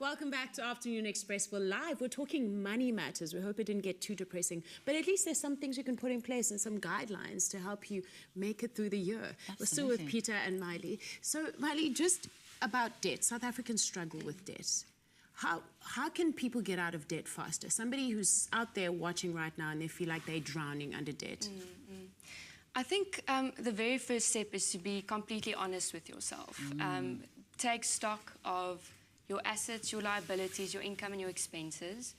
Welcome back to Afternoon Express. We're live. We're talking money matters. We hope it didn't get too depressing. But at least there's some things you can put in place and some guidelines to help you make it through the year. Absolutely. We're still with Peter and Mai-Li. So, Mai-Li, just about debt. South Africans struggle with debt. How can people get out of debt faster? Somebody who's out there watching right now and they feel like they're drowning under debt. I think the very first step is to be completely honest with yourself. Take stock of your assets, your liabilities, your income and your expenses.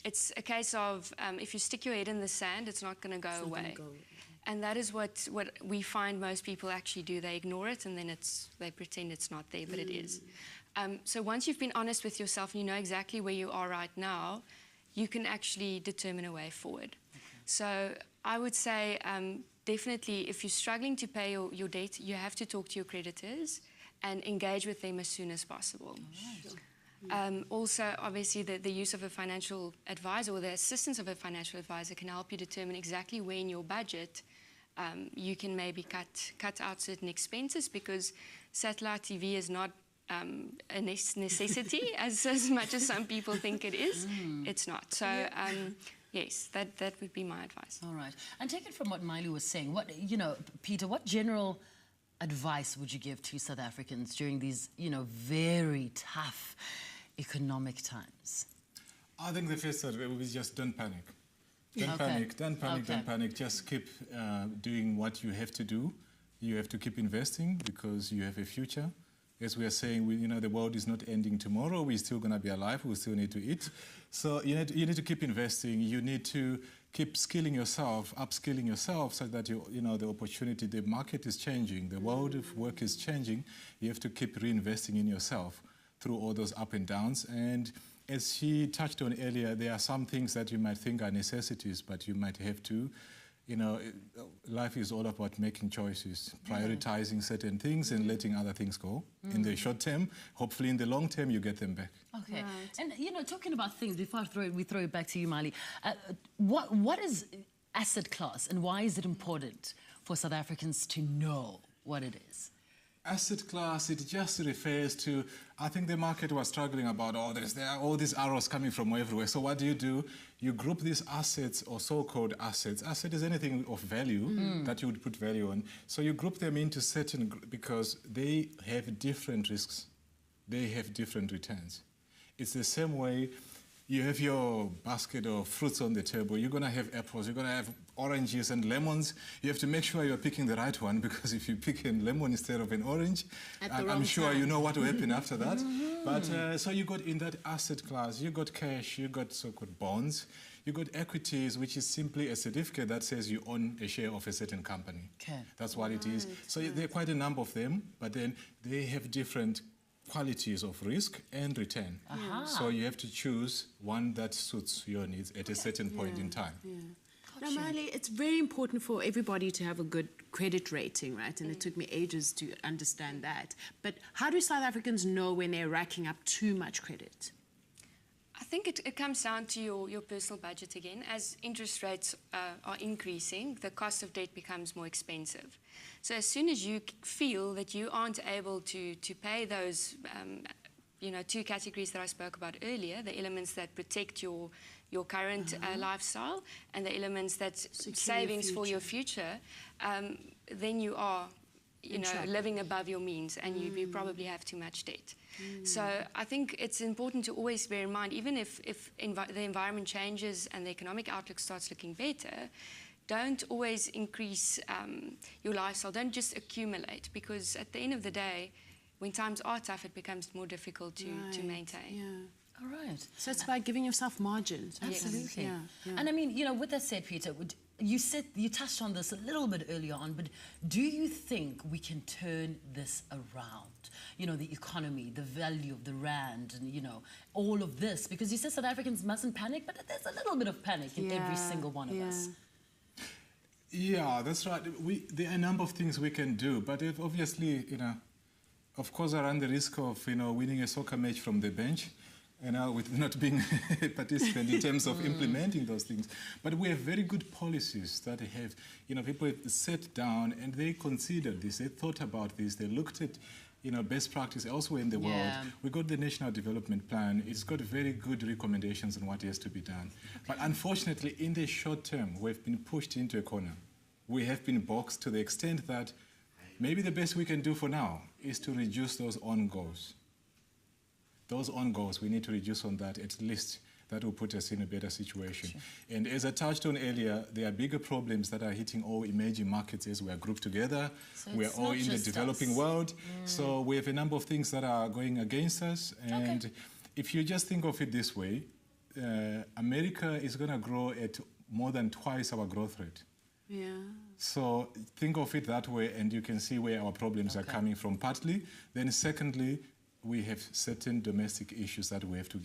It's a case of if you stick your head in the sand, it's not going to go away. And that is what we find most people actually do. They ignore it and then they pretend it's not there, but it is. So once you've been honest with yourself and you know exactly where you are right now, you can actually determine a way forward. So I would say definitely if you're struggling to pay your debt, you have to talk to your creditors and engage with them as soon as possible. Also, obviously, the use of a financial advisor or the assistance of a financial advisor can help you determine exactly where in your budget you can maybe cut out certain expenses, because satellite TV is not a necessity as much as some people think it is. It's not. So, yes, that would be my advice. All right. And take it from what Mai-Li was saying. Peter, what general advice would you give to South Africans during these, very tough economic times? I think the first advice is just don't panic. Don't panic. Just keep doing what you have to do. You have to keep investing because you have a future. As we are saying, the world is not ending tomorrow. We're still going to be alive. We still need to eat. So you need to keep investing. You need to keep skilling yourself, upskilling yourself, so that the opportunity, the market is changing, the world of work is changing. You have to keep reinvesting in yourself through all those up and downs. And as she touched on earlier, there are some things that you might think are necessities, but you might have to. Life is all about making choices, prioritizing certain things and letting other things go. In the short term, hopefully in the long term, you get them back. Okay. Right. And, talking about things, before we throw it back to you, Mai-Li, what is asset class and why is it important for South Africans to know what it is? Asset class, it just refers to, I think the market was struggling about all this. There are all these arrows coming from everywhere. So what do? You group these assets or so-called assets. Asset is anything of value that you would put value on. So you group them into certain, because they have different risks. They have different returns. It's the same way you have your basket of fruits on the table. You're going to have apples, you're going to have oranges and lemons. You have to make sure you're picking the right one, because if you pick a lemon instead of an orange, I'm sure you know what will happen after that. But so you got in that asset class, you got cash, you got so-called bonds, you got equities, which is simply a certificate that says you own a share of a certain company. Okay. That's what it is. So there are quite a number of them, but then they have different qualities of risk and return. So you have to choose one that suits your needs at a certain point in time. Now, Mai-Li, it's very important for everybody to have a good credit rating, right? And it took me ages to understand that. But how do South Africans know when they're racking up too much credit? I think it comes down to your personal budget again. As interest rates are increasing, the cost of debt becomes more expensive. So as soon as you feel that you aren't able to pay those, two categories that I spoke about earlier, the elements that protect your current lifestyle and the elements that savings for your future, then you are, living above your means and you probably have too much debt. So I think it's important to always bear in mind, even if the environment changes and the economic outlook starts looking better, don't always increase your lifestyle. Don't just accumulate, because at the end of the day, when times are tough, it becomes more difficult to maintain. All right. So it's about giving yourself margins. Absolutely. And I mean, with that said, Peter, you touched on this a little bit earlier on, but do you think we can turn this around? The economy, the value of the rand, and, all of this, because you said South Africans mustn't panic, but there's a little bit of panic in every single one of us. Yeah, that's right. There are a number of things we can do, but obviously, of course, I run the risk of, winning a soccer match from the bench, and with not being a participant in terms of implementing those things. But we have very good policies that have, people sat down and they considered this, they thought about this, they looked at best practice elsewhere in the world. We got the National Development Plan. It's got very good recommendations on what has to be done. But unfortunately, in the short term, we've been pushed into a corner. We have been boxed to the extent that maybe the best we can do for now is to reduce those on goals. Those on goals, we need to reduce on that at least. That will put us in a better situation. Sure. And as I touched on earlier, there are bigger problems that are hitting all emerging markets as we are grouped together. So we are all in the developing world. So we have a number of things that are going against us. And if you just think of it this way, America is going to grow at more than twice our growth rate. Yeah. So think of it that way, and you can see where our problems are coming from partly. Then secondly, we have certain domestic issues that we have to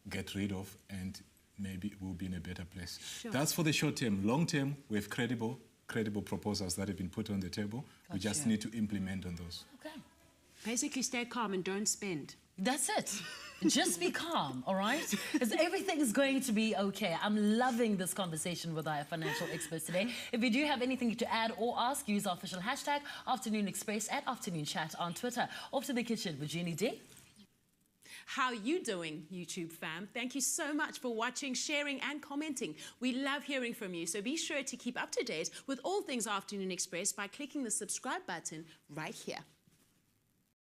get rid of, and maybe we'll be in a better place. Sure. That's for the short term. Long term, we have credible proposals that have been put on the table. We just need to implement on those. Okay. Basically, stay calm and don't spend. That's it. Just be calm, all right? Because everything is going to be okay. I'm loving this conversation with our financial experts today. If you do have anything to add or ask, use our official hashtag, Afternoon Express at Afternoon Chat on Twitter. Off to the kitchen with Jeannie D. How you doing, YouTube fam? Thank you so much for watching, sharing and commenting. We love hearing from you, so be sure to keep up to date with all things Afternoon Express by clicking the subscribe button right here.